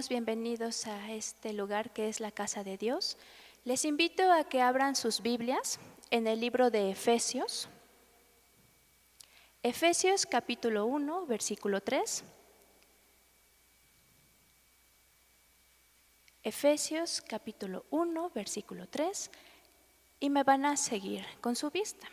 Bienvenidos a este lugar que es la casa de Dios. Les invito a que abran sus Biblias en el libro de Efesios. Efesios capítulo 1, versículo 3. Efesios capítulo 1, versículo 3. Y me van a seguir con su vista.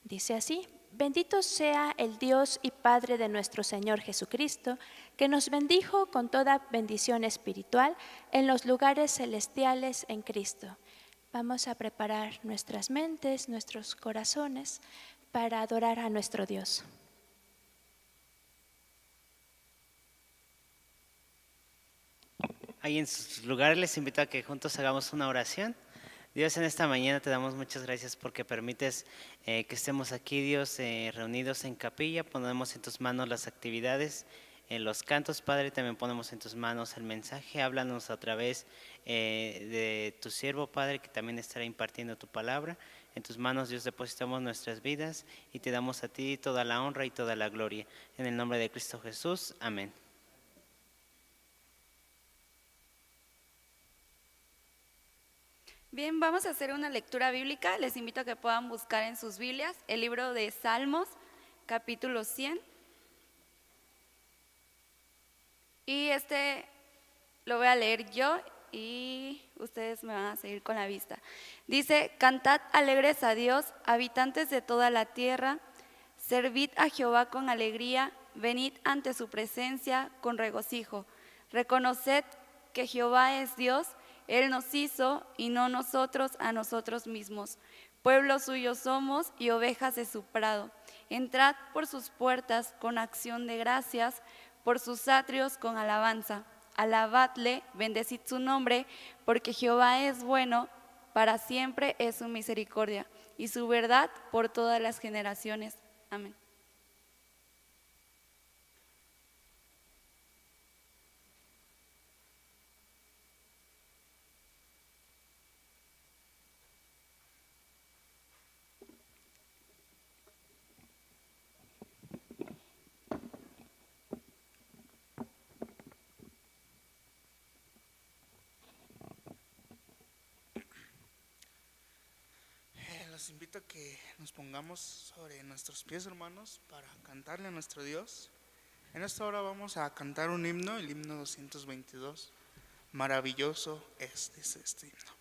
Dice así: Bendito sea el Dios y Padre de nuestro Señor Jesucristo, que nos bendijo con toda bendición espiritual en los lugares celestiales en Cristo. Vamos a preparar nuestras mentes, nuestros corazones para adorar a nuestro Dios. Ahí en sus lugares les invito a que juntos hagamos una oración. Dios, en esta mañana te damos muchas gracias porque permites que estemos aquí, Dios, reunidos en capilla. Ponemos en tus manos las actividades, los cantos, Padre, también ponemos en tus manos el mensaje. Háblanos a través de tu siervo, Padre, que también estará impartiendo tu palabra. En tus manos, Dios, depositamos nuestras vidas y te damos a ti toda la honra y toda la gloria. En el nombre de Cristo Jesús, amén. Bien, vamos a hacer una lectura bíblica. Les invito a que puedan buscar en sus Biblias el libro de Salmos, capítulo 100. Y lo voy a leer yo y ustedes me van a seguir con la vista. Dice: Cantad alegres a Dios, habitantes de toda la tierra, servid a Jehová con alegría, venid ante su presencia con regocijo. Reconoced que Jehová es Dios. Él nos hizo y no nosotros a nosotros mismos. Pueblo suyo somos y ovejas de su prado. Entrad por sus puertas con acción de gracias, por sus atrios con alabanza. Alabadle, bendecid su nombre, porque Jehová es bueno, para siempre es su misericordia, y su verdad por todas las generaciones. Amén. Los invito a que nos pongamos sobre nuestros pies, hermanos, para cantarle a nuestro Dios. En esta hora vamos a cantar un himno, el himno 222. Maravilloso es, dice este himno.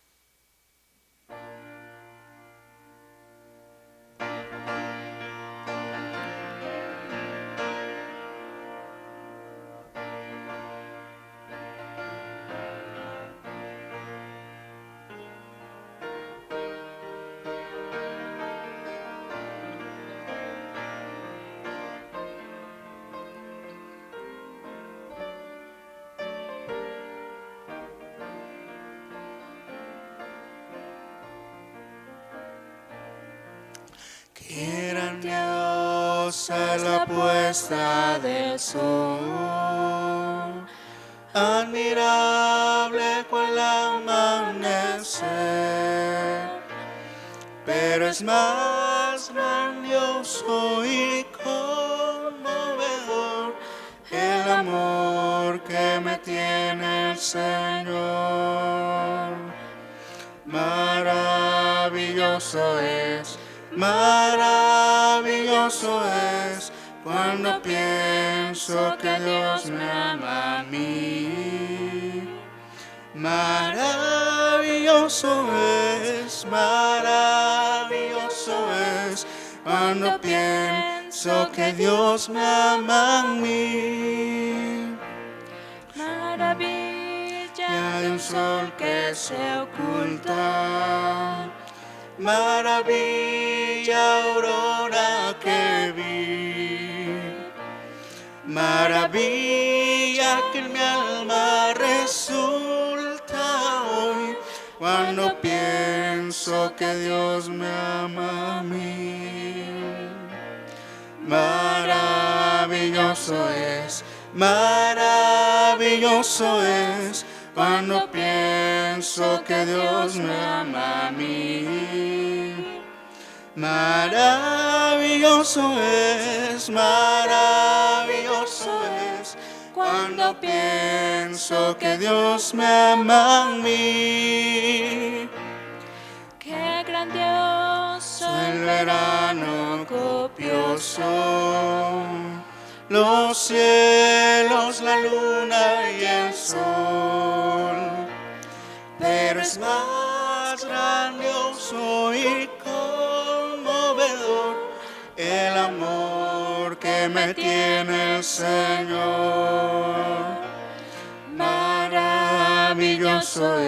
Qué grandiosa es la puesta del sol, admirable cual amanecer, pero es más grandioso y conmovedor el amor que me tiene el Señor. Maravilloso es cuando pienso que Dios me ama a mí. Maravilloso es cuando pienso que Dios me ama a mí. Maravilla de un sol que se oculta, maravilla aurora que vi, maravilla que en mi alma resulta hoy cuando pienso que Dios me ama a mí. Maravilloso es cuando pienso que Dios me ama a mí. Maravilloso es Cuando pienso que Dios me ama a mí, Qué grandioso el verano copioso, los cielos, la luna y el sol. Pero es más grandioso y conmovedor el amor que me tiene el Señor. Maravilloso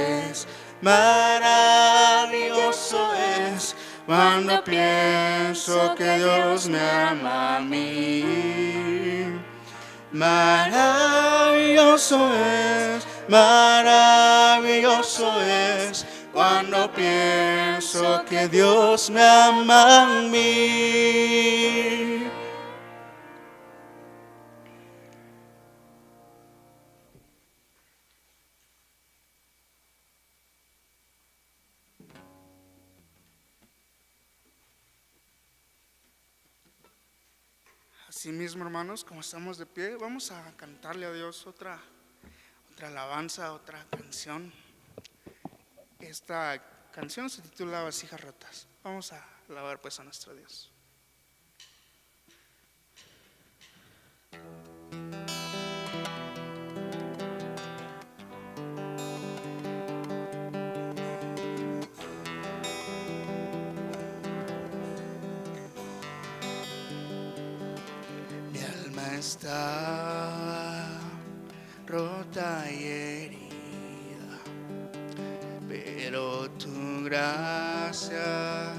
es cuando pienso que Dios me ama a mí. Maravilloso es cuando pienso que Dios me ama a mí. Asimismo, hermanos, como estamos de pie, vamos a cantarle a Dios otra alabanza, otra canción. Esta canción se titula Vasijas rotas. Vamos a alabar pues a nuestro Dios. Mi alma está rota y herida, pero tu gracia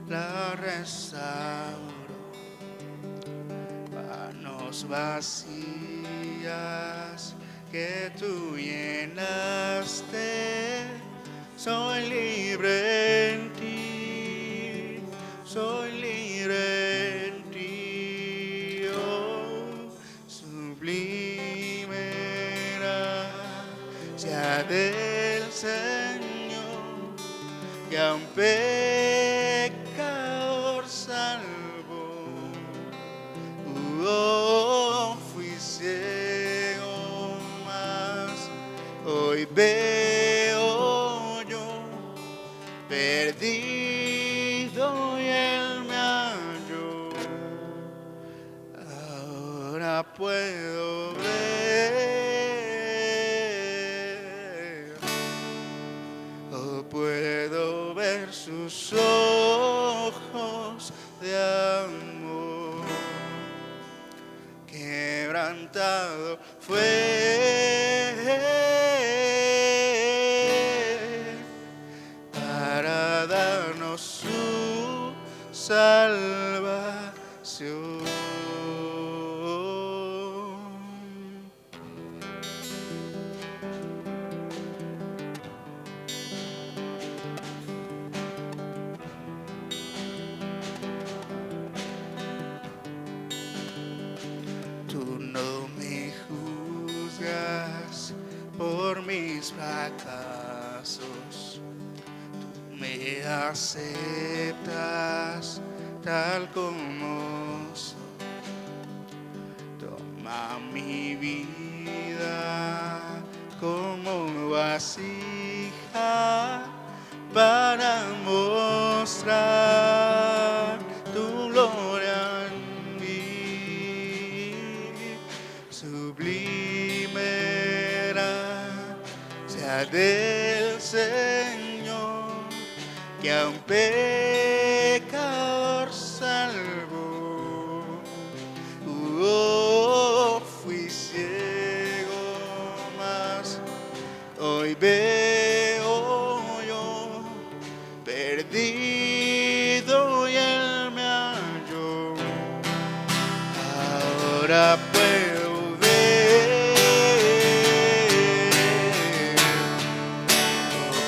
la restauró. Manos vacías que tú llenaste, soy libre en ti, soy libre en ti, oh, sublime gracia del Señor, que a un pecador salvó. Fui ciego, mas hoy veo yo, perdido y Él me halló. Ahora puedo ver, puedo ver sus ojos de amor. Quebrantado fue para darnos su salvación. Tú no me juzgas por mis fracasos, tú me aceptas tal como soy. Toma mi vida como vasija para mostrar tu gloria en mí. Sublime gracia del Señor, que a un pecador salvó. Fui ciego, mas hoy veo yo, perdido y Él me halló. Ahora puedo ver,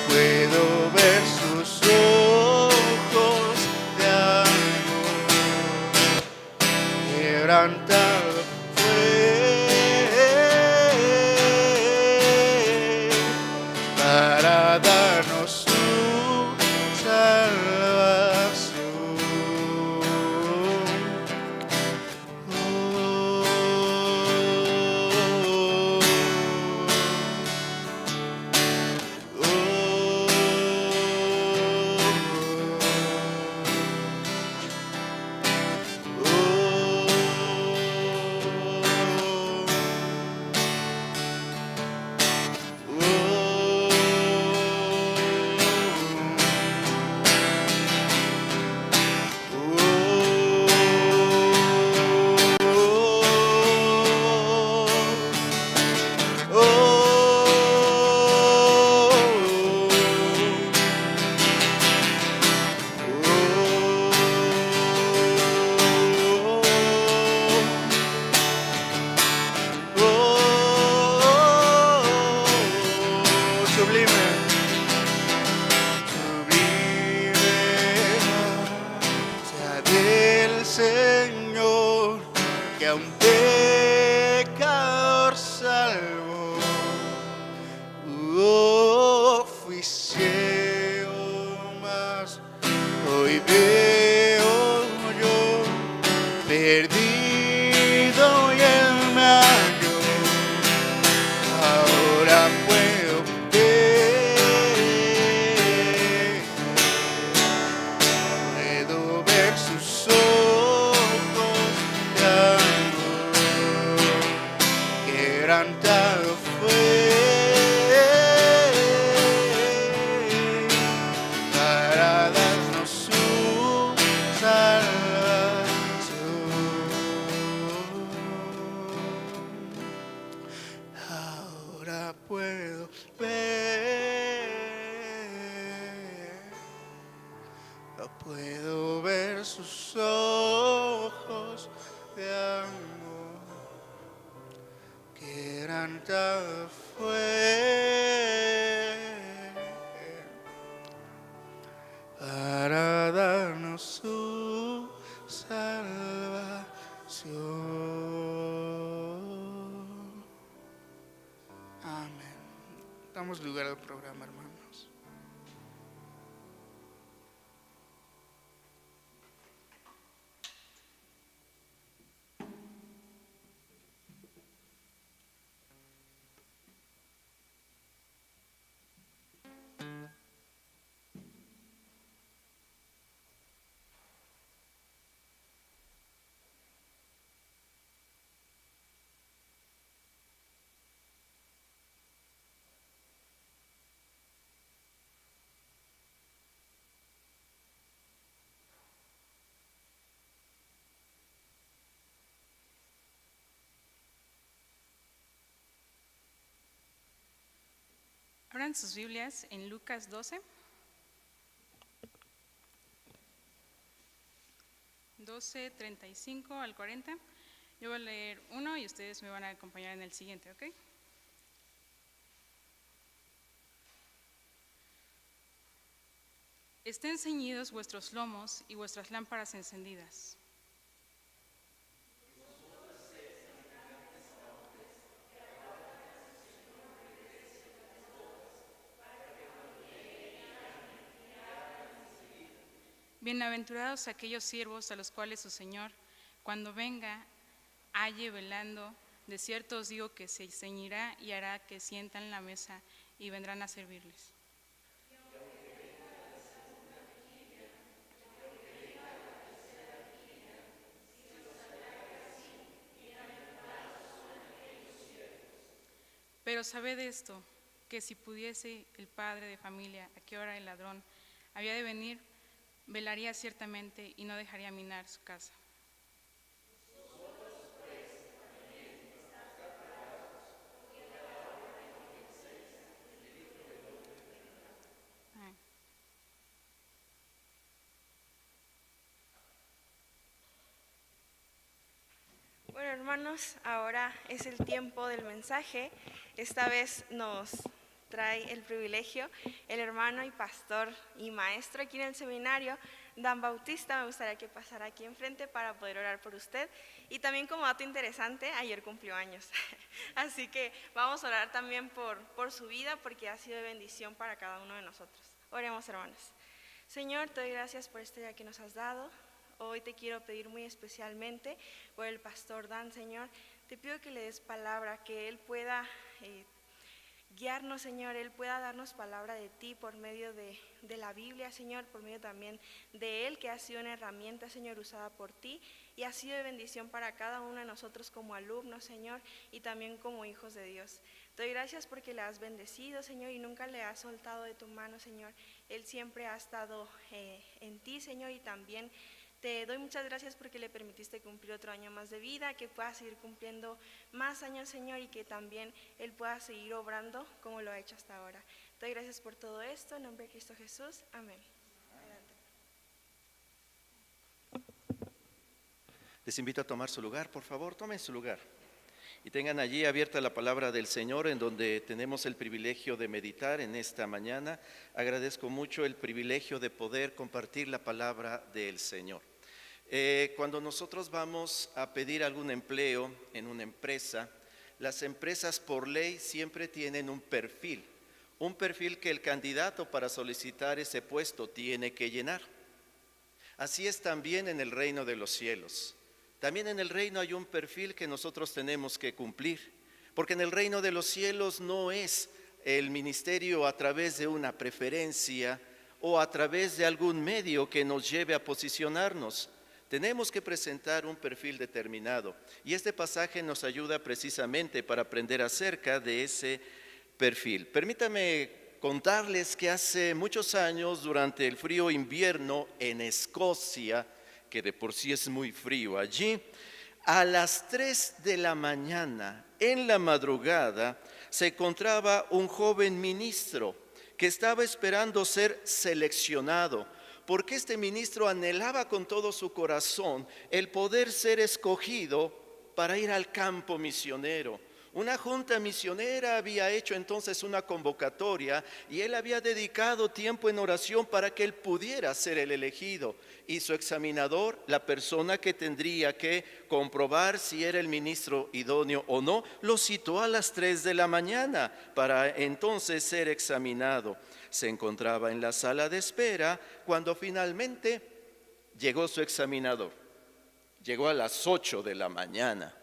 puedo ver sus ojos de amor. Quebrantado fue para darnos su salvación. Oh, que a un pecador salvó. Fui ciego, mas hoy veo yo, perdido y él me halló. Ahora puedo ver sus ojos de amor, quebrantado fue para darnos su salvación. Ahora puedo ver sus ojos de amor, quebrantado fue para darnos su salvación. Amén. Damos lugar al programa, hermanos. Abran sus Biblias en Lucas 12. 12:35 al 40. Yo voy a leer uno y ustedes me van a acompañar en el siguiente, ¿ok? Estén ceñidos vuestros lomos y vuestras lámparas encendidas. Bienaventurados aquellos siervos a los cuales su Señor, cuando venga, halle velando. De cierto os digo que se ceñirá y hará que sientan la mesa y vendrán a servirles. Pero sabed esto, que si pudiese el padre de familia a qué hora el ladrón había de venir, velaría ciertamente y no dejaría minar su casa. Bueno, hermanos, ahora es el tiempo del mensaje. Esta vez nos trae el privilegio el hermano y pastor y maestro aquí en el seminario, Dan Bautista. Me gustaría que pasara aquí enfrente para poder orar por usted. Y también como dato interesante, ayer cumplió años. Así que vamos a orar también por su vida, porque ha sido de bendición para cada uno de nosotros. Oremos, hermanos. Señor, te doy gracias por este día que nos has dado. Hoy te quiero pedir muy especialmente por el pastor Dan, Señor. Te pido que le des palabra, que él pueda guiarnos, Señor, él pueda darnos palabra de ti por medio de la Biblia, Señor, por medio también de él, que ha sido una herramienta, Señor, usada por ti y ha sido de bendición para cada uno de nosotros como alumnos, Señor, y también como hijos de Dios. Te doy gracias porque le has bendecido, Señor, y nunca le has soltado de tu mano, Señor. Él siempre ha estado en ti, Señor, y también te doy muchas gracias porque le permitiste cumplir otro año más de vida, que pueda seguir cumpliendo más años, Señor, y que también Él pueda seguir obrando como lo ha hecho hasta ahora. Te doy gracias por todo esto, en nombre de Cristo Jesús. Amén. Adelante. Les invito a tomar su lugar, por favor, tomen su lugar. Y tengan allí abierta la palabra del Señor, en donde tenemos el privilegio de meditar en esta mañana. Agradezco mucho el privilegio de poder compartir la palabra del Señor. Cuando nosotros vamos a pedir algún empleo en una empresa, las empresas por ley siempre tienen un perfil que el candidato para solicitar ese puesto tiene que llenar. Así es también en el reino de los cielos. También en el reino hay un perfil que nosotros tenemos que cumplir, porque en el reino de los cielos no es el ministerio a través de una preferencia o a través de algún medio que nos lleve a posicionarnos. Tenemos que presentar un perfil determinado y este pasaje nos ayuda precisamente para aprender acerca de ese perfil. Permítame contarles que hace muchos años, durante el frío invierno en Escocia, que de por sí es muy frío allí, a las 3 de la mañana, en la madrugada, se encontraba un joven ministro que estaba esperando ser seleccionado, porque este ministro anhelaba con todo su corazón el poder ser escogido para ir al campo misionero. Una junta misionera había hecho entonces una convocatoria y él había dedicado tiempo en oración para que él pudiera ser el elegido. Y su examinador, la persona que tendría que comprobar si era el ministro idóneo o no, lo citó a las 3 de la mañana para entonces ser examinado. Se encontraba en la sala de espera cuando finalmente llegó su examinador. Llegó a las 8 de la mañana.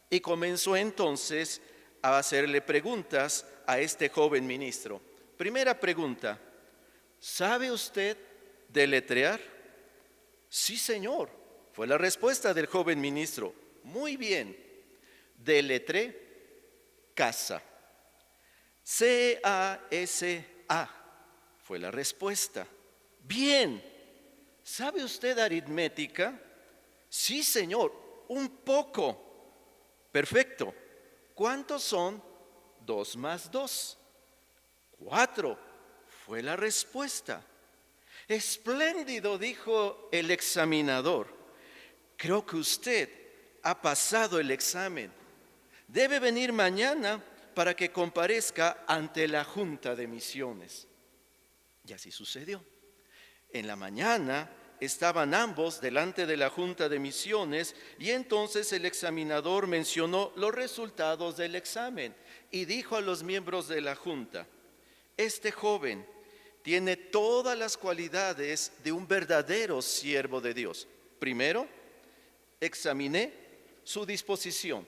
Y comenzó entonces a hacerle preguntas a este joven ministro. Primera pregunta: ¿sabe usted deletrear? Sí, señor, fue la respuesta del joven ministro. Muy bien, deletré casa. C-A-S-A fue la respuesta. Bien, ¿sabe usted aritmética? Sí, señor, un poco. Perfecto. ¿Cuántos son 2 más 2? 4. Fue la respuesta. Espléndido, dijo el examinador. Creo que usted ha pasado el examen. Debe venir mañana para que comparezca ante la Junta de Misiones. Y así sucedió. En la mañana estaban ambos delante de la Junta de Misiones y entonces el examinador mencionó los resultados del examen y dijo a los miembros de la Junta: este joven tiene todas las cualidades de un verdadero siervo de Dios. Primero, examiné su disposición.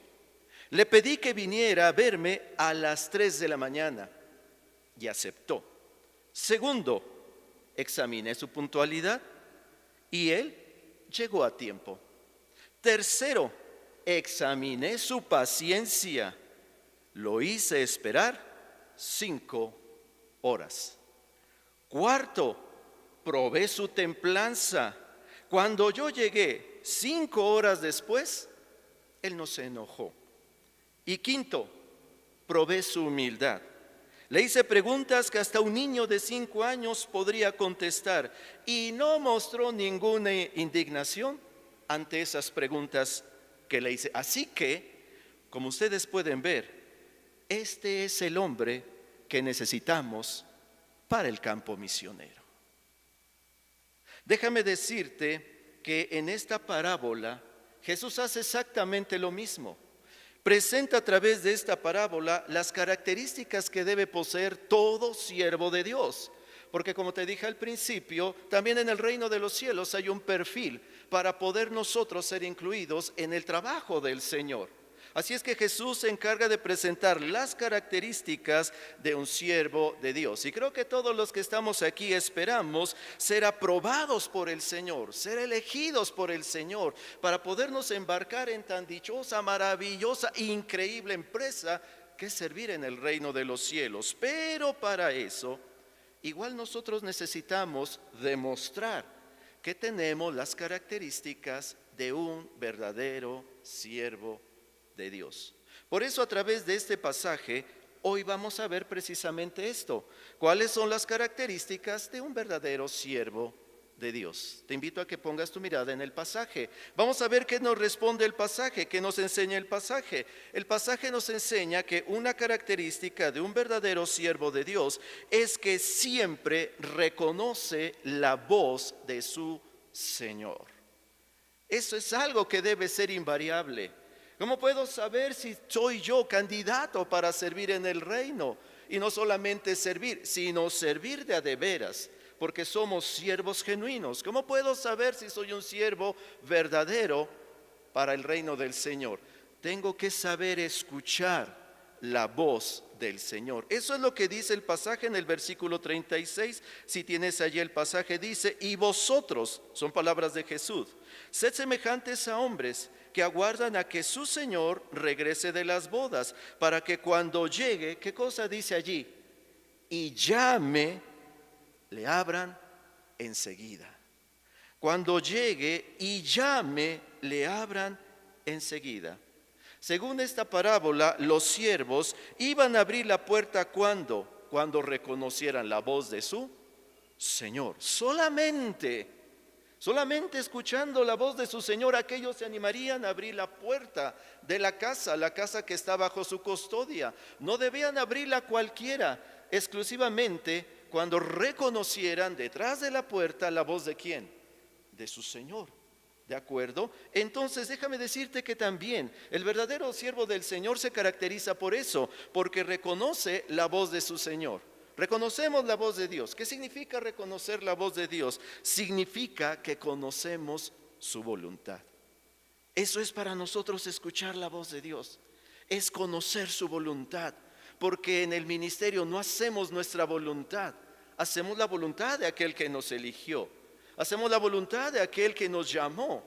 Le pedí que viniera a verme a las 3 de la mañana y aceptó. Segundo, examiné su puntualidad y él llegó a tiempo. Tercero, examiné su paciencia. Lo hice esperar 5 horas. Cuarto, probé su templanza. Cuando yo llegué 5 horas después, él no se enojó. Y quinto, probé su humildad. Le hice preguntas que hasta un niño de 5 años podría contestar y no mostró ninguna indignación ante esas preguntas que le hice. Así que, como ustedes pueden ver, este es el hombre que necesitamos para el campo misionero. Déjame decirte que en esta parábola Jesús hace exactamente lo mismo. Presenta a través de esta parábola las características que debe poseer todo siervo de Dios. Porque como te dije al principio, también en el reino de los cielos hay un perfil para poder nosotros ser incluidos en el trabajo del Señor. Así es que Jesús se encarga de presentar las características de un siervo de Dios. Y creo que todos los que estamos aquí esperamos ser aprobados por el Señor, ser elegidos por el Señor, para podernos embarcar en tan dichosa, maravillosa, increíble empresa que es servir en el reino de los cielos. Pero para eso, igual nosotros necesitamos demostrar que tenemos las características de un verdadero siervo de Dios. Por eso a través de este pasaje hoy vamos a ver precisamente esto. ¿Cuáles son las características de un verdadero siervo de Dios? Te invito a que pongas tu mirada en el pasaje. Vamos a ver qué nos responde el pasaje, qué nos enseña el pasaje. El pasaje nos enseña que una característica de un verdadero siervo de Dios es que siempre reconoce la voz de su Señor. Eso es algo que debe ser invariable. ¿Cómo puedo saber si soy yo candidato para servir en el reino? Y no solamente servir, sino servir de a de veras, porque somos siervos genuinos. ¿Cómo puedo saber si soy un siervo verdadero para el reino del Señor? Tengo que saber escuchar la voz del Señor. Eso es lo que dice el pasaje en el versículo 36. Si tienes allí el pasaje, dice: y vosotros, son palabras de Jesús, sed semejantes a hombres que aguardan a que su Señor regrese de las bodas, para que cuando llegue, ¿qué cosa dice allí? Y llame, le abran enseguida. Cuando llegue y llame, le abran enseguida. Según esta parábola, los siervos iban a abrir la puerta cuando reconocieran la voz de su Señor. Solamente escuchando la voz de su Señor, aquellos se animarían a abrir la puerta de la casa que está bajo su custodia. No debían abrirla cualquiera, exclusivamente cuando reconocieran detrás de la puerta la voz de ¿quién? De su Señor. ¿De acuerdo? Entonces déjame decirte que también el verdadero siervo del Señor se caracteriza por eso, porque reconoce la voz de su Señor. Reconocemos la voz de Dios. ¿Qué significa reconocer la voz de Dios? Significa que conocemos su voluntad. Eso es para nosotros escuchar la voz de Dios. Es conocer su voluntad, porque en el ministerio no hacemos nuestra voluntad, hacemos la voluntad de aquel que nos eligió. Hacemos la voluntad de aquel que nos llamó.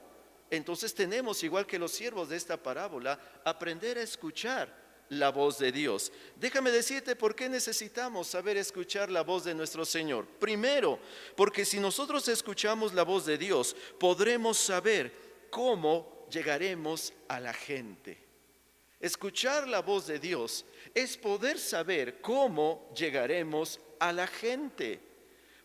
Entonces tenemos, igual que los siervos de esta parábola, aprender a escuchar la voz de Dios. Déjame decirte por qué necesitamos saber escuchar la voz de nuestro Señor. Primero, porque si nosotros escuchamos la voz de Dios, podremos saber cómo llegaremos a la gente. Escuchar la voz de Dios es poder saber cómo llegaremos a la gente.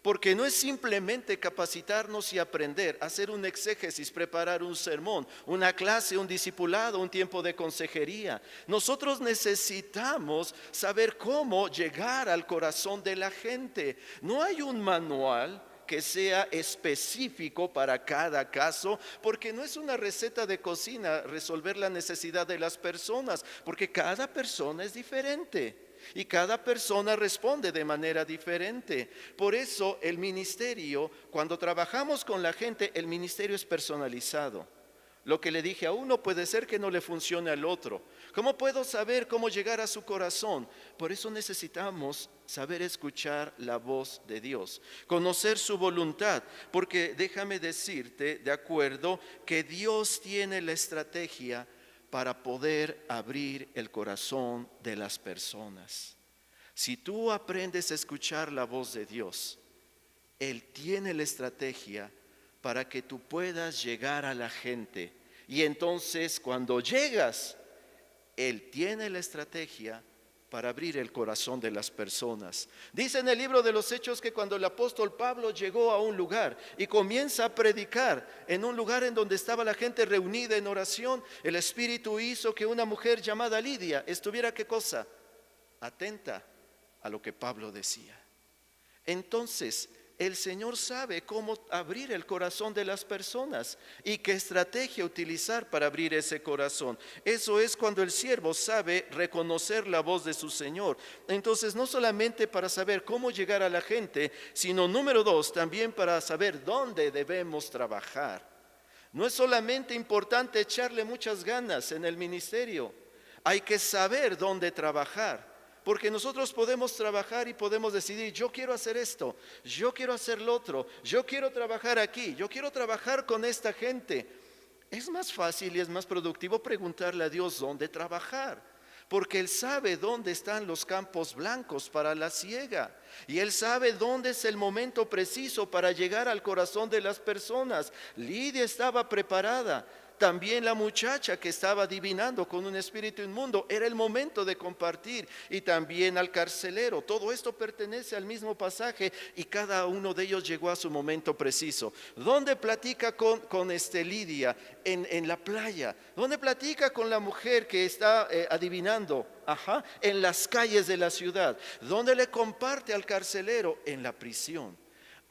Porque no es simplemente capacitarnos y aprender, hacer un exégesis, preparar un sermón, una clase, un discipulado, un tiempo de consejería. Nosotros necesitamos saber cómo llegar al corazón de la gente. No hay un manual que sea específico para cada caso, porque no es una receta de cocina resolver la necesidad de las personas, porque cada persona es diferente. Y cada persona responde de manera diferente. Por eso el ministerio, cuando trabajamos con la gente, el ministerio es personalizado. Lo que le dije a uno puede ser que no le funcione al otro. ¿Cómo puedo saber cómo llegar a su corazón? Por eso necesitamos saber escuchar la voz de Dios, conocer su voluntad, porque déjame decirte, de acuerdo, que Dios tiene la estrategia para poder abrir el corazón de las personas. Si tú aprendes a escuchar la voz de Dios, Él tiene la estrategia para que tú puedas llegar a la gente. Y entonces cuando llegas, Él tiene la estrategia para abrir el corazón de las personas. Dice en el libro de los Hechos que cuando el apóstol Pablo llegó a un lugar y comienza a predicar en un lugar en donde estaba la gente reunida en oración, el Espíritu hizo que una mujer llamada Lidia estuviera, ¿qué cosa? Atenta a lo que Pablo decía. Entonces, el Señor sabe cómo abrir el corazón de las personas y qué estrategia utilizar para abrir ese corazón. Eso es cuando el siervo sabe reconocer la voz de su Señor. Entonces, no solamente para saber cómo llegar a la gente, sino número dos, también para saber dónde debemos trabajar. No es solamente importante echarle muchas ganas en el ministerio, hay que saber dónde trabajar. Porque nosotros podemos trabajar y podemos decidir, yo quiero hacer esto, yo quiero hacer lo otro, yo quiero trabajar aquí, yo quiero trabajar con esta gente. Es más fácil y es más productivo preguntarle a Dios dónde trabajar, porque Él sabe dónde están los campos blancos para la siega y Él sabe dónde es el momento preciso para llegar al corazón de las personas. Lidia estaba preparada. También la muchacha que estaba adivinando con un espíritu inmundo, era el momento de compartir. Y también al carcelero. Todo esto pertenece al mismo pasaje y cada uno de ellos llegó a su momento preciso. ¿Dónde platica con Lidia? En la playa. ¿Dónde platica con la mujer que está adivinando? En las calles de la ciudad. ¿Dónde le comparte al carcelero? En la prisión.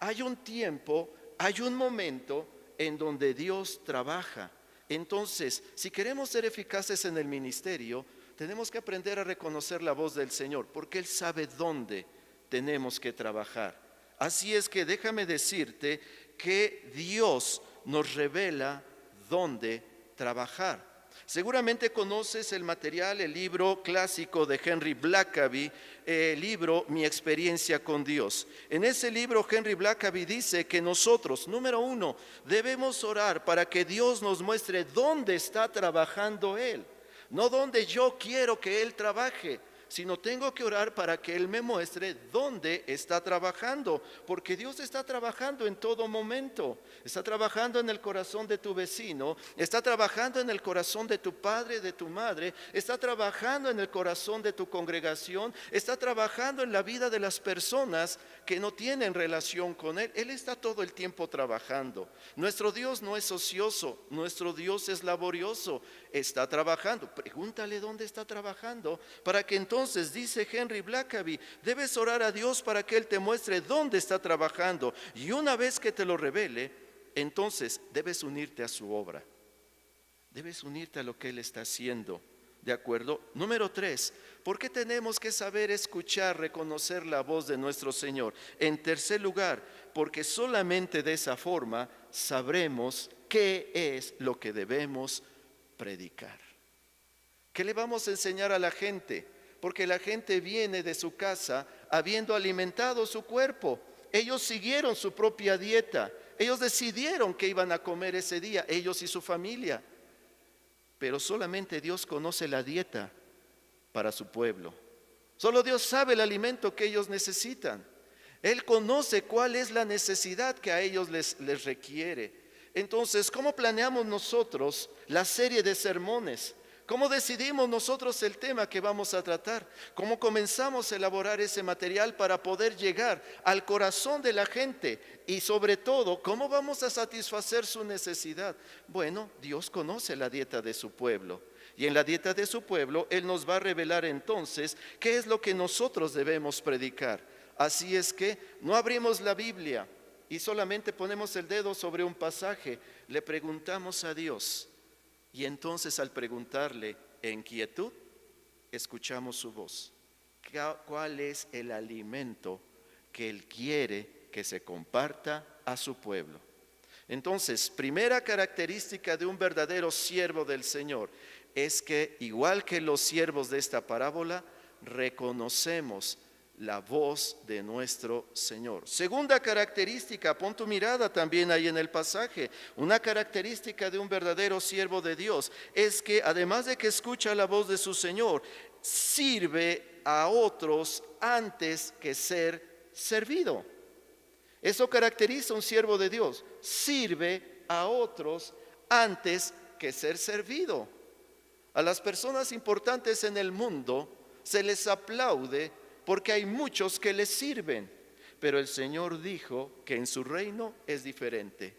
Hay un tiempo, hay un momento en donde Dios trabaja. Entonces, si queremos ser eficaces en el ministerio, tenemos que aprender a reconocer la voz del Señor, porque Él sabe dónde tenemos que trabajar. Así es que déjame decirte que Dios nos revela dónde trabajar. Seguramente conoces el material, el libro clásico de Henry Blackaby, el libro Mi experiencia con Dios. En ese libro Henry Blackaby dice que nosotros, número uno, debemos orar para que Dios nos muestre dónde está trabajando Él. No donde yo quiero que Él trabaje, sino tengo que orar para que Él me muestre dónde está trabajando, porque Dios está trabajando en todo momento. Está trabajando en el corazón de tu vecino, está trabajando en el corazón de tu padre, de tu madre, está trabajando en el corazón de tu congregación, está trabajando en la vida de las personas que no tienen relación con Él. Él está todo el tiempo trabajando. Nuestro Dios no es ocioso, nuestro Dios es laborioso, está trabajando. Pregúntale dónde está trabajando, para que entonces, dice Henry Blackaby, debes orar a Dios para que Él te muestre dónde está trabajando, y una vez que te lo revele, entonces debes unirte a su obra, debes unirte a lo que Él está haciendo. ¿De acuerdo? Número 3, ¿por qué tenemos que saber escuchar, reconocer la voz de nuestro Señor? En tercer lugar, porque solamente de esa forma sabremos qué es lo que debemos predicar. ¿Qué le vamos a enseñar a la gente? Porque la gente viene de su casa habiendo alimentado su cuerpo. Ellos siguieron su propia dieta. Ellos decidieron qué iban a comer ese día, ellos y su familia. Pero solamente Dios conoce la dieta para su pueblo. Solo Dios sabe el alimento que ellos necesitan. Él conoce cuál es la necesidad que a ellos les requiere. Entonces, ¿cómo planeamos nosotros la serie de sermones? ¿Cómo decidimos nosotros el tema que vamos a tratar? ¿Cómo comenzamos a elaborar ese material para poder llegar al corazón de la gente? Y sobre todo, ¿cómo vamos a satisfacer su necesidad? Bueno, Dios conoce la dieta de su pueblo. Y en la dieta de su pueblo, Él nos va a revelar entonces qué es lo que nosotros debemos predicar. Así es que no abrimos la Biblia y solamente ponemos el dedo sobre un pasaje. Le preguntamos a Dios. Y entonces al preguntarle en quietud, escuchamos su voz. ¿Cuál es el alimento que Él quiere que se comparta a su pueblo? Entonces, primera característica de un verdadero siervo del Señor es que, igual que los siervos de esta parábola, reconocemos la voz de nuestro Señor. Segunda característica, pon tu mirada también ahí en el pasaje. Una característica de un verdadero siervo de Dios es que, además de que escucha la voz de su Señor, sirve a otros antes que ser servido. Eso caracteriza a un siervo de Dios. Sirve a otros antes que ser servido. A las personas importantes en el mundo se les aplaude porque hay muchos que les sirven, pero el Señor dijo que en su reino es diferente.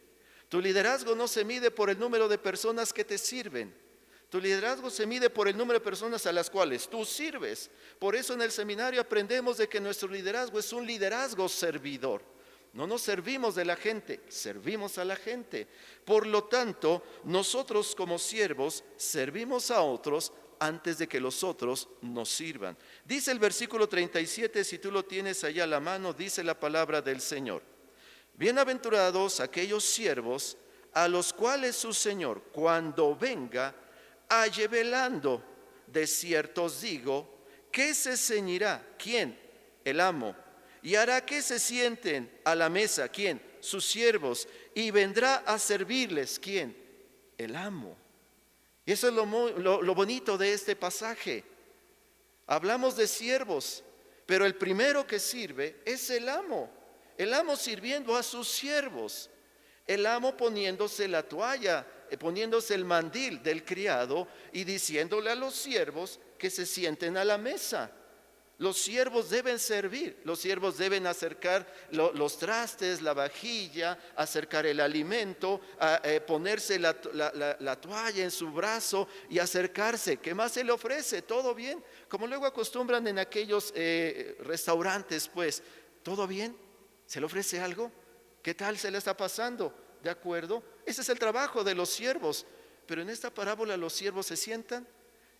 Tu liderazgo no se mide por el número de personas que te sirven. Tu liderazgo se mide por el número de personas a las cuales tú sirves. Por eso en el seminario aprendemos de que nuestro liderazgo es un liderazgo servidor. No nos servimos de la gente, servimos a la gente. Por lo tanto, nosotros como siervos servimos a otros antes de que los otros nos sirvan. Dice el versículo 37, si tú lo tienes allá a la mano, dice la palabra del Señor. Bienaventurados aquellos siervos a los cuales su Señor, cuando venga, halle velando. De cierto os digo, que se ceñirá. ¿Quién? El amo. Y hará que se sienten a la mesa. ¿Quién? Sus siervos. Y vendrá a servirles. ¿Quién? El amo. Y eso es lo bonito de este pasaje. Hablamos de siervos, pero el primero que sirve es el amo. El amo sirviendo a sus siervos. El amo poniéndose la toalla, poniéndose el mandil del criado y diciéndole a los siervos que se sienten a la mesa. Los siervos deben servir, los siervos deben acercar los trastes, la vajilla, acercar el alimento, ponerse la toalla en su brazo y acercarse. ¿Qué más se le ofrece? ¿Todo bien? Como luego acostumbran en aquellos restaurantes, pues, ¿todo bien? ¿Se le ofrece algo? ¿Qué tal se le está pasando? ¿de acuerdo? Ese es el trabajo de los siervos. Pero en esta parábola los siervos se sientan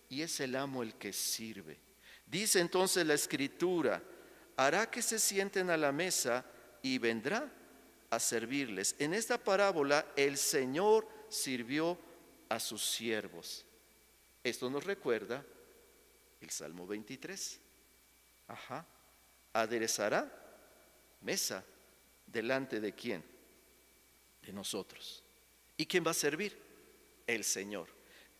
y es el amo el que sirve. Dice entonces la Escritura, hará que se sienten a la mesa y vendrá a servirles. En esta parábola el Señor sirvió a sus siervos. Esto nos recuerda el Salmo 23. Aderezará mesa delante de quién, de nosotros. ¿Y quién va a servir? El Señor.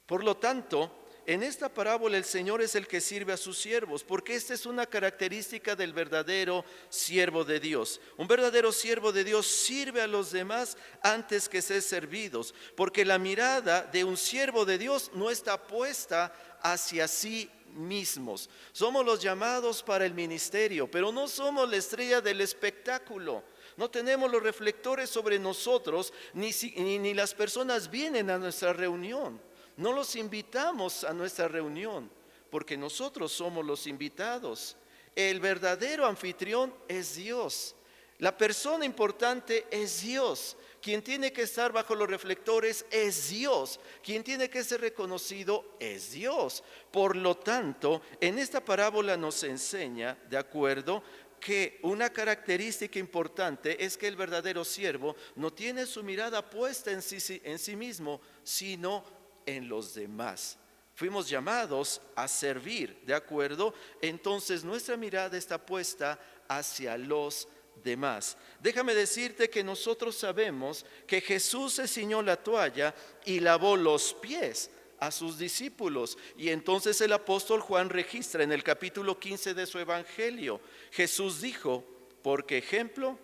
Por lo tanto, en esta parábola el Señor es el que sirve a sus siervos, porque esta es una característica del verdadero siervo de Dios. Un verdadero siervo de Dios sirve a los demás antes que ser servidos, porque la mirada de un siervo de Dios no está puesta hacia sí mismos. Somos los llamados para el ministerio, pero no somos la estrella del espectáculo. No tenemos los reflectores sobre nosotros, ni las personas vienen a nuestra reunión. No los invitamos a nuestra reunión, porque nosotros somos los invitados. El verdadero anfitrión es Dios. La persona importante es Dios. Quien tiene que estar bajo los reflectores es Dios. Quien tiene que ser reconocido es Dios. Por lo tanto, en esta parábola nos enseña, ¿de acuerdo?, que una característica importante es que el verdadero siervo no tiene su mirada puesta en sí mismo, sino en los demás. Fuimos llamados a servir, ¿de acuerdo? Entonces nuestra mirada está puesta hacia los demás. Déjame decirte que nosotros sabemos que Jesús se ciñó la toalla y lavó los pies a sus discípulos. Y entonces el apóstol Juan registra en el capítulo 15 de su evangelio, Jesús dijo, porque ejemplo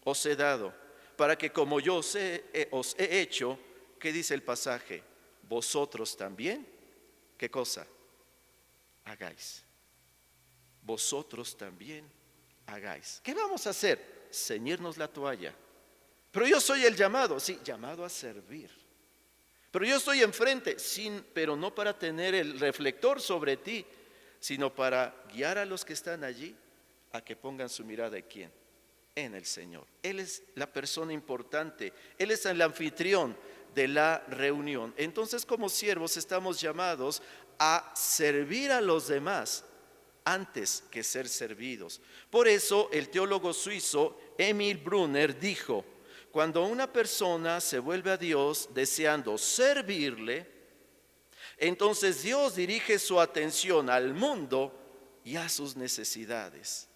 os he dado, para que como yo os he hecho, ¿qué dice el pasaje? Vosotros también, ¿qué cosa? Hagáis. Vosotros también hagáis. ¿Qué vamos a hacer? Ceñirnos la toalla. Pero yo soy el llamado, sí, llamado a servir. Pero yo estoy enfrente, pero no para tener el reflector sobre ti, sino para guiar a los que están allí a que pongan su mirada en ¿quién? En el Señor. Él es la persona importante, Él es el anfitrión de la reunión. Entonces, como siervos estamos llamados a servir a los demás antes que ser servidos. Por eso el teólogo suizo Emil Brunner dijo, cuando una persona se vuelve a Dios deseando servirle, entonces Dios dirige su atención al mundo y a sus necesidades.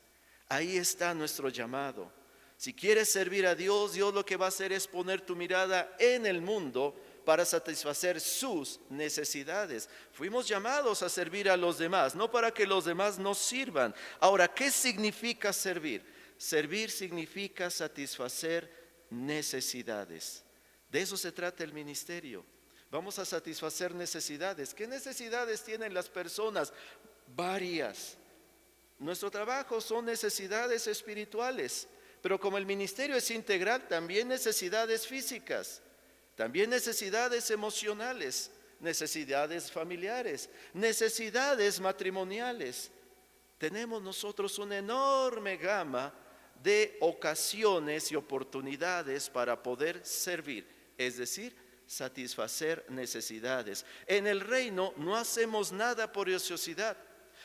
Ahí está nuestro llamado. Si quieres servir a Dios, Dios lo que va a hacer es poner tu mirada en el mundo para satisfacer sus necesidades. Fuimos llamados a servir a los demás, no para que los demás nos sirvan. Ahora, ¿qué significa servir? Servir significa satisfacer necesidades. De eso se trata el ministerio. Vamos a satisfacer necesidades. ¿Qué necesidades tienen las personas? Varias. Nuestro trabajo son necesidades espirituales, pero como el ministerio es integral, también necesidades físicas, también necesidades emocionales, necesidades familiares, necesidades matrimoniales. Tenemos nosotros una enorme gama de ocasiones y oportunidades para poder servir, es decir, satisfacer necesidades. En el reino no hacemos nada por ociosidad,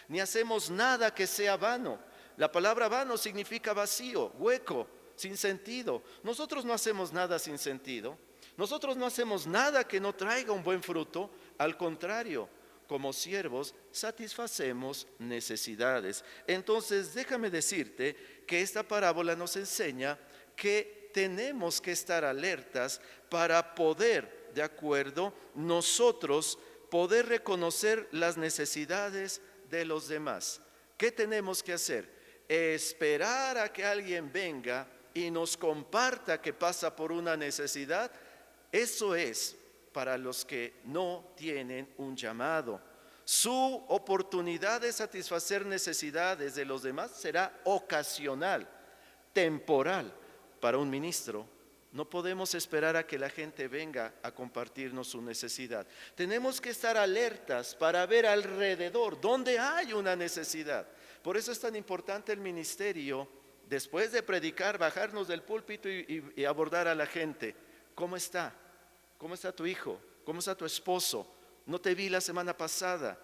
ni hacemos nada que sea vano. La palabra vano significa vacío, hueco, sin sentido. Nosotros no hacemos nada sin sentido. Nosotros no hacemos nada que no traiga un buen fruto. Al contrario, como siervos satisfacemos necesidades. Entonces déjame decirte que esta parábola nos enseña que tenemos que estar alertas para poder, de acuerdo, nosotros poder reconocer las necesidades de los demás. ¿Qué tenemos que hacer? Esperar a que alguien venga y nos comparta que pasa por una necesidad. Eso es para los que no tienen un llamado. Su oportunidad de satisfacer necesidades de los demás será ocasional, temporal. Para un ministro, no podemos esperar a que la gente venga a compartirnos su necesidad. Tenemos que estar alertas para ver alrededor dónde hay una necesidad. Por eso es tan importante el ministerio, después de predicar, bajarnos del púlpito y abordar a la gente. ¿cómo está? ¿Cómo está tu hijo? ¿Cómo está tu esposo? No te vi la semana pasada.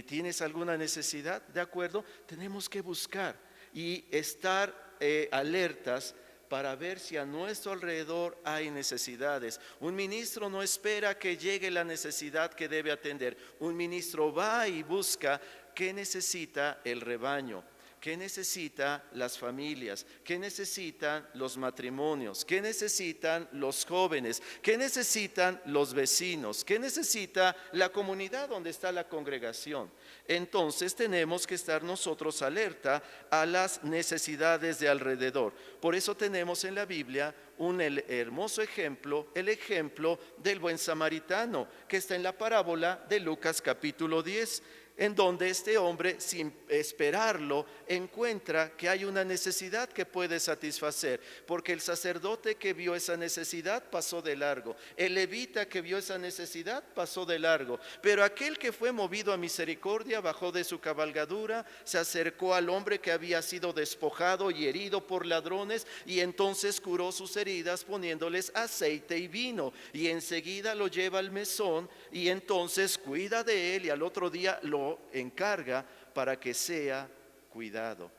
¿Tienes alguna necesidad? ¿De acuerdo? Tenemos que buscar y estar alertas para ver si a nuestro alrededor hay necesidades. Un ministro no espera que llegue la necesidad que debe atender. Un ministro va y busca qué necesita el rebaño, qué necesitan las familias, qué necesitan los matrimonios, qué necesitan los jóvenes, qué necesitan los vecinos, qué necesita la comunidad donde está la congregación. Entonces tenemos que estar nosotros alerta a las necesidades de alrededor. Por eso tenemos en la Biblia un hermoso ejemplo, el ejemplo del buen samaritano, que está en la parábola de Lucas capítulo 10. En donde este hombre, sin esperarlo, encuentra que hay una necesidad que puede satisfacer, porque el sacerdote que vio esa necesidad pasó de largo, el levita que vio esa necesidad pasó de largo, pero aquel que fue movido a misericordia bajó de su cabalgadura, se acercó al hombre que había sido despojado y herido por ladrones, y entonces curó sus heridas poniéndoles aceite y vino, y enseguida lo lleva al mesón, y entonces cuida de él, y al otro día lo encarga para que sea cuidado.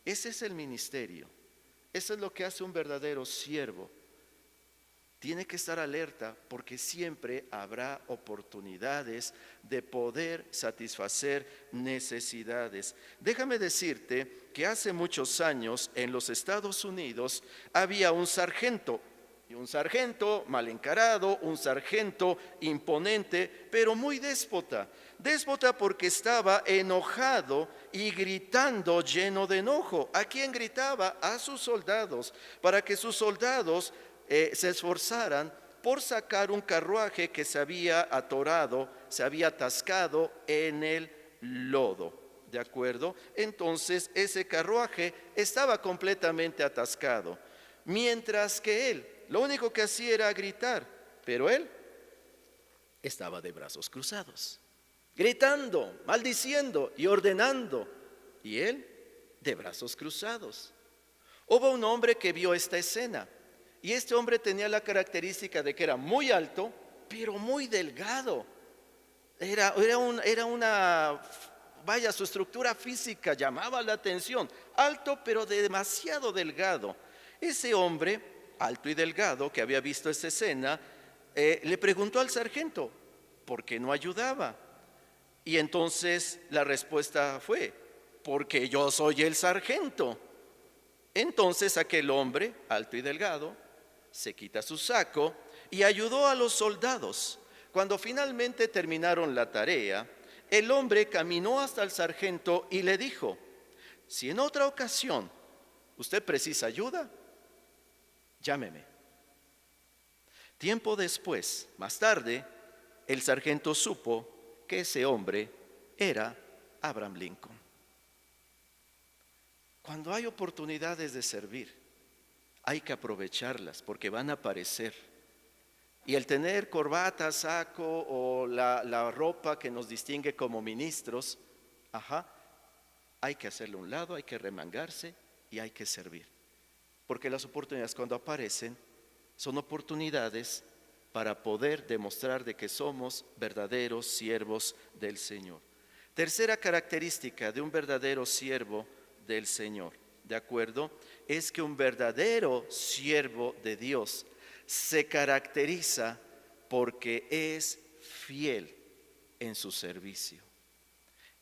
Ese es el ministerio. Eso es lo que hace un verdadero siervo. Tiene que estar alerta porque siempre habrá oportunidades de poder satisfacer necesidades. Déjame decirte que hace muchos años en los Estados Unidos había un sargento. Y un sargento mal encarado, un sargento imponente, pero muy déspota. Déspota porque estaba enojado y gritando lleno de enojo. ¿A quién gritaba? A sus soldados, para que sus soldados se esforzaran por sacar un carruaje que se había atorado, se había atascado en el lodo. ¿De acuerdo? Entonces ese carruaje estaba completamente atascado, mientras que él lo único que hacía era gritar, pero él estaba de brazos cruzados, gritando, maldiciendo y ordenando, y él de brazos cruzados. Hubo un hombre que vio esta escena, y este hombre tenía la característica de que era muy alto, pero muy delgado. Vaya, su estructura física llamaba la atención, alto pero demasiado delgado. Ese hombre alto y delgado, que había visto esta escena, le preguntó al sargento, ¿por qué no ayudaba? Y entonces la respuesta fue, porque yo soy el sargento. Entonces aquel hombre, alto y delgado, se quita su saco y ayudó a los soldados. Cuando finalmente terminaron la tarea, el hombre caminó hasta el sargento y le dijo, si en otra ocasión usted precisa ayuda, llámeme. Tiempo después, más tarde, el sargento supo que ese hombre era Abraham Lincoln. Cuando hay oportunidades de servir, hay que aprovecharlas porque van a aparecer. Y el tener corbata, saco o la ropa que nos distingue como ministros, hay que hacerlo a un lado, hay que remangarse y hay que servir. Porque las oportunidades cuando aparecen son oportunidades para poder demostrar de que somos verdaderos siervos del Señor. Tercera característica de un verdadero siervo del Señor, ¿de acuerdo? Es que un verdadero siervo de Dios se caracteriza porque es fiel en su servicio.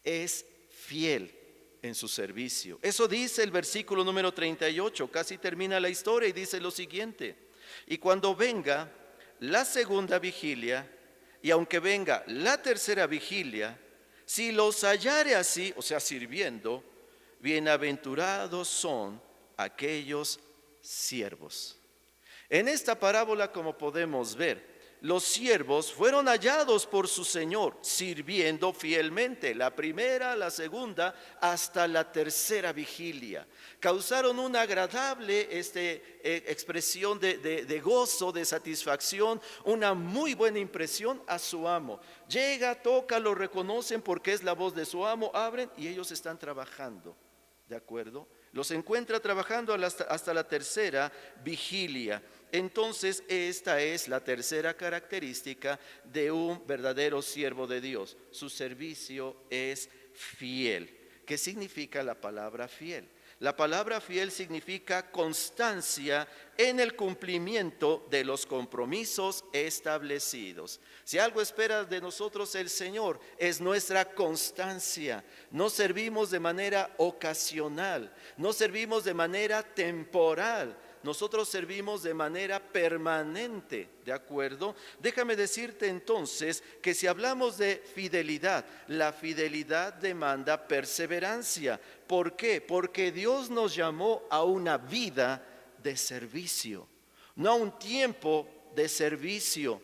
Es fiel en su servicio. Eso dice el versículo número 38, casi termina la historia y dice lo siguiente: y cuando venga la segunda vigilia, y aunque venga la tercera vigilia, si los hallare así, o sea, sirviendo, bienaventurados son aquellos siervos. En esta parábola, como podemos ver, los siervos fueron hallados por su Señor sirviendo fielmente, la primera, la segunda, hasta la tercera vigilia. Causaron una agradable expresión de gozo, de satisfacción, una muy buena impresión a su amo. Llega, toca, lo reconocen porque es la voz de su amo, abren y ellos están trabajando. ¿de acuerdo? Los encuentra trabajando hasta la tercera vigilia. Entonces, esta es la tercera característica de un verdadero siervo de Dios. Su servicio es fiel. ¿Qué significa la palabra fiel? La palabra fiel significa constancia en el cumplimiento de los compromisos establecidos. Si algo espera de nosotros el Señor, es nuestra constancia. No servimos de manera ocasional, no servimos de manera temporal. Nosotros servimos de manera permanente, ¿de acuerdo? Déjame decirte entonces que si hablamos de fidelidad, la fidelidad demanda perseverancia. ¿Por qué? Porque Dios nos llamó a una vida de servicio, no a un tiempo de servicio,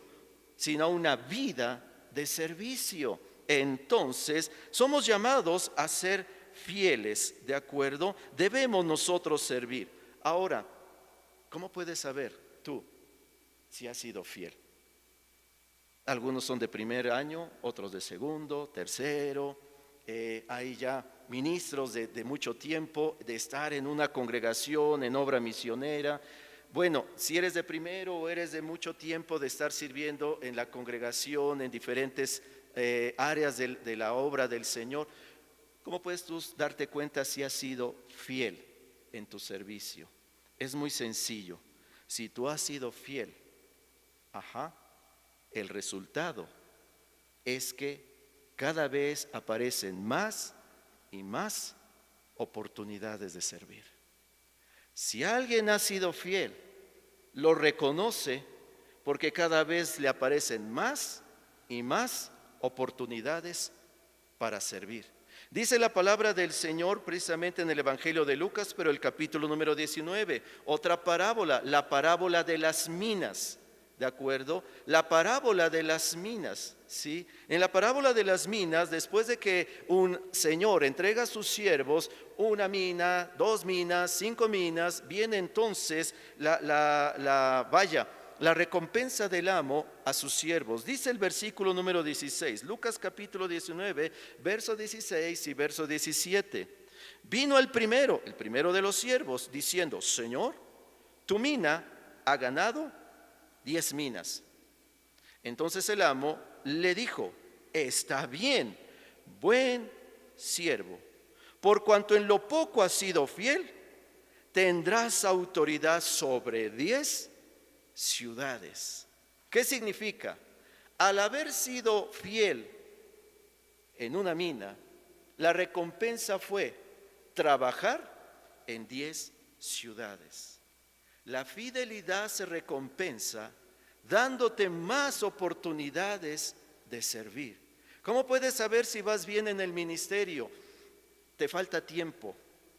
sino a una vida de servicio. Entonces, somos llamados a ser fieles, ¿de acuerdo? Debemos nosotros servir. Ahora, ¿cómo puedes saber tú si has sido fiel? Algunos son de primer año, otros de segundo, tercero. Hay ya ministros de mucho tiempo, de estar en una congregación, en obra misionera. Bueno, si eres de primero o eres de mucho tiempo de estar sirviendo en la congregación, en diferentes áreas de la obra del Señor, ¿cómo puedes tú darte cuenta si has sido fiel en tu servicio? Es muy sencillo. Si tú has sido fiel, el resultado es que cada vez aparecen más y más oportunidades de servir. Si alguien ha sido fiel, lo reconoce porque cada vez le aparecen más y más oportunidades para servir. Dice la palabra del Señor precisamente en el Evangelio de Lucas, pero el capítulo número 19, otra parábola, la parábola de las minas, ¿de acuerdo? La parábola de las minas, ¿sí? En la parábola de las minas, después de que un señor entrega a sus siervos una mina, 2 minas, 5 minas, viene entonces la recompensa del amo a sus siervos. Dice el versículo número 16, Lucas capítulo 19, verso 16 y verso 17. Vino el primero de los siervos, diciendo: Señor, tu mina ha ganado 10 minas. Entonces el amo le dijo: está bien, buen siervo, por cuanto en lo poco has sido fiel, tendrás autoridad sobre 10 ciudades. ¿Qué significa? Al haber sido fiel en una mina, la recompensa fue trabajar en 10 ciudades. La fidelidad se recompensa dándote más oportunidades de servir. ¿Cómo puedes saber si vas bien en el ministerio? Te falta tiempo,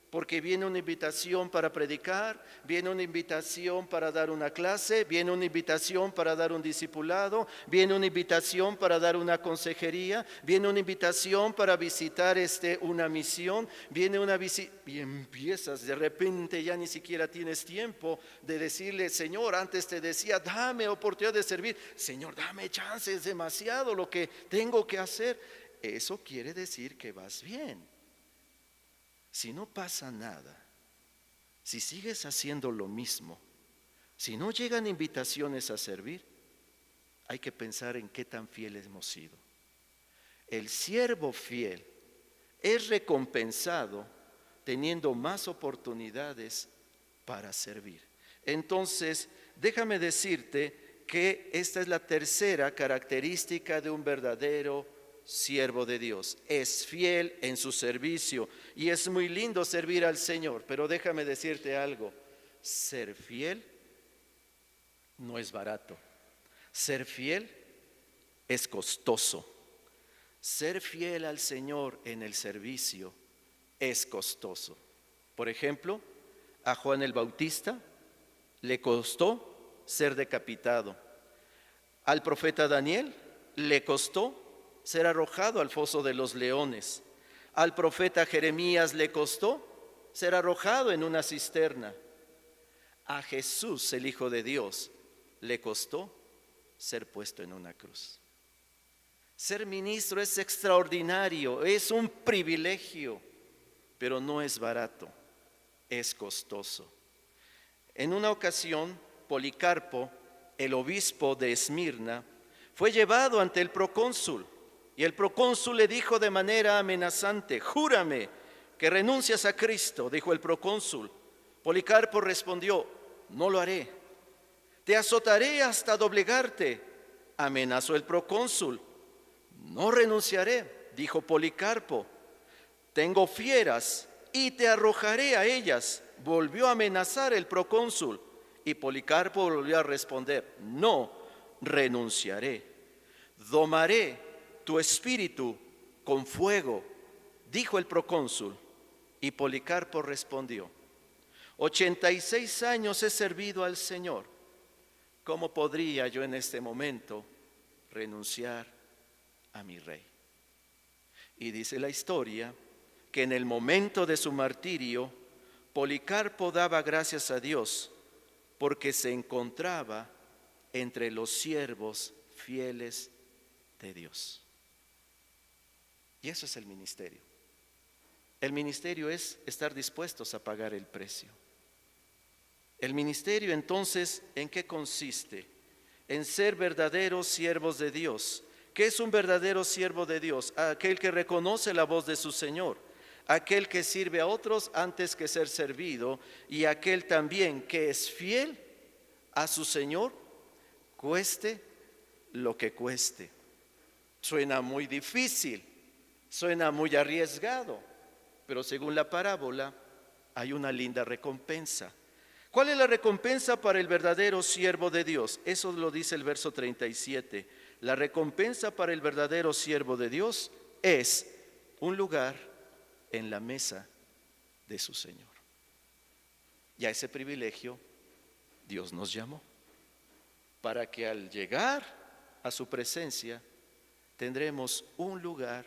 porque viene una invitación para predicar, viene una invitación para dar una clase, viene una invitación para dar un discipulado, viene una invitación para dar una consejería, viene una invitación para visitar una misión, viene una visita y empiezas, de repente ya ni siquiera tienes tiempo de decirle: Señor, antes te decía, dame oportunidad de servir, Señor, dame chance, es demasiado lo que tengo que hacer. Eso quiere decir que vas bien. Si no pasa nada, si sigues haciendo lo mismo, si no llegan invitaciones a servir, hay que pensar en qué tan fieles hemos sido. El siervo fiel es recompensado teniendo más oportunidades para servir. Entonces, déjame decirte que esta es la tercera característica de un verdadero siervo de Dios. Es fiel en su servicio y es muy lindo servir al Señor, pero déjame decirte algo: ser fiel no es barato. Ser fiel es costoso. Ser fiel al Señor en el servicio es costoso. Por ejemplo, a Juan el Bautista le costó ser decapitado. Al profeta Daniel le costó ser arrojado al foso de los leones. Al profeta Jeremías le costó ser arrojado en una cisterna. A Jesús, el Hijo de Dios, le costó ser puesto en una cruz. Ser ministro es extraordinario, es un privilegio, pero no es barato, es costoso. En una ocasión, Policarpo, el obispo de Esmirna, fue llevado ante el procónsul, y el procónsul le dijo de manera amenazante: júrame que renuncias a Cristo. Dijo el procónsul. Policarpo respondió: no lo haré. Te azotaré hasta doblegarte. Amenazó el procónsul. No renunciaré, dijo Policarpo. Tengo fieras y te arrojaré a ellas. Volvió a amenazar el procónsul, y Policarpo volvió a responder: no renunciaré. Domaré tu espíritu con fuego, dijo el procónsul. Y Policarpo respondió: 86 años he servido al Señor. ¿Cómo podría yo en este momento renunciar a mi rey? Y dice la historia que en el momento de su martirio, Policarpo daba gracias a Dios porque se encontraba entre los siervos fieles de Dios. Y eso es el ministerio. El ministerio es estar dispuestos a pagar el precio. El ministerio, entonces, ¿en qué consiste? En ser verdaderos siervos de Dios. ¿Qué es un verdadero siervo de Dios? Aquel que reconoce la voz de su Señor, aquel que sirve a otros antes que ser servido, y aquel también que es fiel a su Señor, cueste lo que cueste. Suena muy difícil, suena muy arriesgado, pero según la parábola hay una linda recompensa. ¿Cuál es la recompensa para el verdadero siervo de Dios? Eso lo dice el verso 37. La recompensa para el verdadero siervo de Dios es un lugar en la mesa de su Señor. Y a ese privilegio Dios nos llamó, para que al llegar a su presencia tendremos un lugar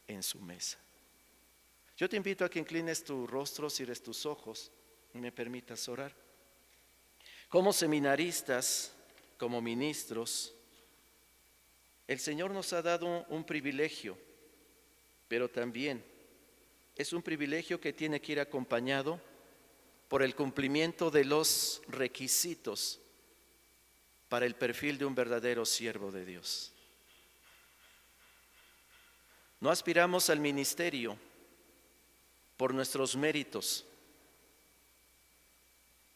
en su mesa. Yo te invito a que inclines tu rostro, cierres tus ojos y me permitas orar. Como seminaristas, como ministros, el Señor nos ha dado un privilegio, pero también es un privilegio que tiene que ir acompañado por el cumplimiento de los requisitos para el perfil de un verdadero siervo de Dios. No aspiramos al ministerio por nuestros méritos,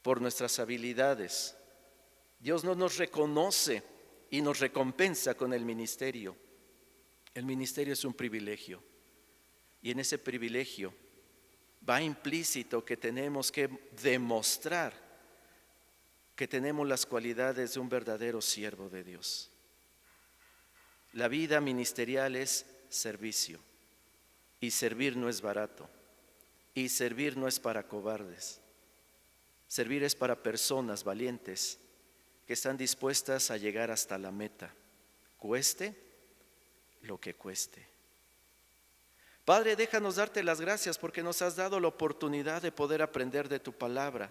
por nuestras habilidades. Dios no nos reconoce y nos recompensa con el ministerio. El ministerio es un privilegio, y en ese privilegio va implícito que tenemos que demostrar que tenemos las cualidades de un verdadero siervo de Dios. La vida ministerial es servicio, y servir no es barato, y servir no es para cobardes. Servir es para personas valientes que están dispuestas a llegar hasta la meta, cueste lo que cueste. Padre, déjanos darte las gracias porque nos has dado la oportunidad de poder aprender de tu palabra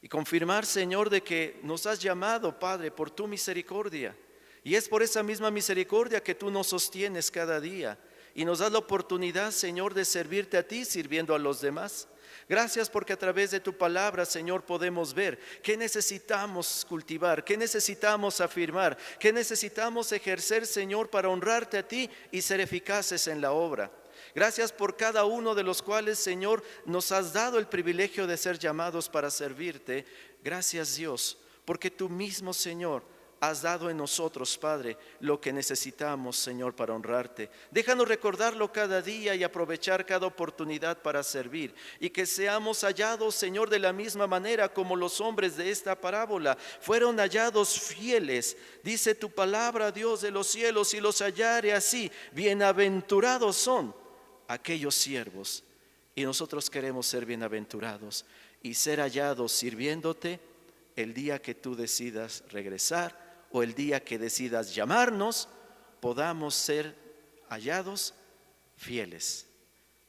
y confirmar, Señor, de que nos has llamado, Padre, por tu misericordia. Y es por esa misma misericordia que tú nos sostienes cada día y nos das la oportunidad, Señor, de servirte a ti sirviendo a los demás. Gracias porque a través de tu palabra, Señor, podemos ver qué necesitamos cultivar, qué necesitamos afirmar, qué necesitamos ejercer, Señor, para honrarte a ti y ser eficaces en la obra. Gracias por cada uno de los cuales, Señor, nos has dado el privilegio de ser llamados para servirte. Gracias, Dios, porque tú mismo, Señor, has dado en nosotros, Padre, lo que necesitamos, Señor, para honrarte. Déjanos recordarlo cada día y aprovechar cada oportunidad para servir. Y que seamos hallados, Señor, de la misma manera como los hombres de esta parábola fueron hallados fieles. Dice tu palabra, Dios de los cielos, y los hallare así, bienaventurados son aquellos siervos. Y nosotros queremos ser bienaventurados y ser hallados sirviéndote el día que tú decidas regresar, o el día que decidas llamarnos, podamos ser hallados fieles.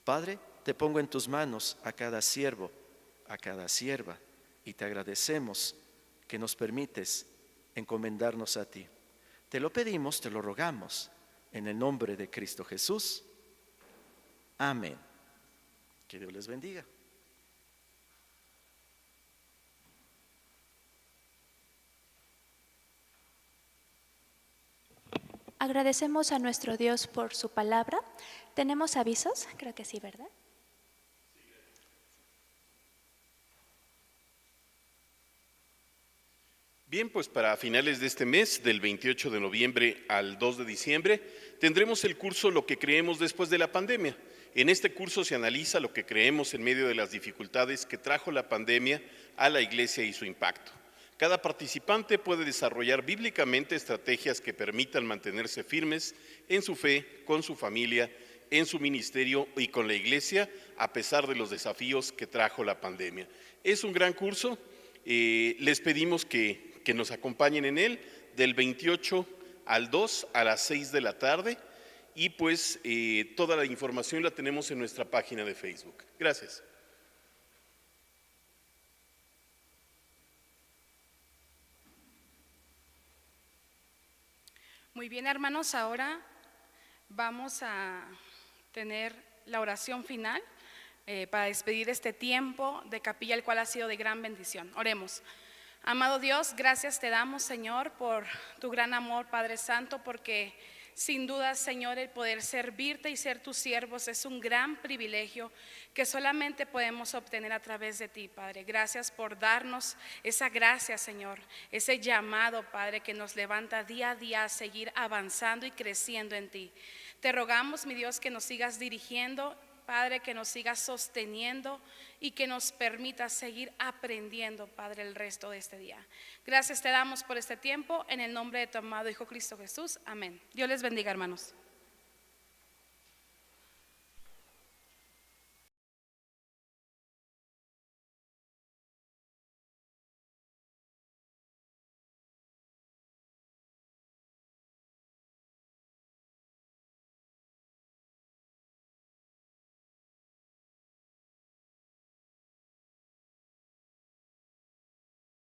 Padre, te pongo en tus manos a cada siervo, a cada sierva, y te agradecemos que nos permites encomendarnos a ti. Te lo pedimos, te lo rogamos, en el nombre de Cristo Jesús. Amén Que Dios les bendiga. Agradecemos a nuestro Dios por su palabra. ¿Tenemos avisos? Creo que sí, ¿verdad? Bien, pues para finales de este mes, del 28 de noviembre al 2 de diciembre, tendremos el curso Lo que creemos después de la pandemia. En este curso se analiza lo que creemos en medio de las dificultades que trajo la pandemia a la Iglesia y su impacto. Cada participante puede desarrollar bíblicamente estrategias que permitan mantenerse firmes en su fe, con su familia, en su ministerio y con la Iglesia, a pesar de los desafíos que trajo la pandemia. Es un gran curso, les pedimos que nos acompañen en él del 28 al 2 a las 6 de la tarde y pues toda la información la tenemos en nuestra página de Facebook. Gracias. Muy bien, hermanos, ahora vamos a tener la oración final para despedir este tiempo de capilla, el cual ha sido de gran bendición. Oremos. Amado Dios, gracias te damos, Señor, por tu gran amor, Padre Santo, porque sin duda, Señor, el poder servirte y ser tus siervos es un gran privilegio que solamente podemos obtener a través de ti, Padre. Gracias por darnos esa gracia, Señor, ese llamado, Padre, que nos levanta día a día a seguir avanzando y creciendo en ti. Te rogamos, mi Dios, que nos sigas dirigiendo, Padre, que nos sigas sosteniendo y que nos permita seguir aprendiendo, Padre, el resto de este día. Gracias te damos por este tiempo, en el nombre de tu amado Hijo Cristo Jesús. Amén. Dios les bendiga, hermanos.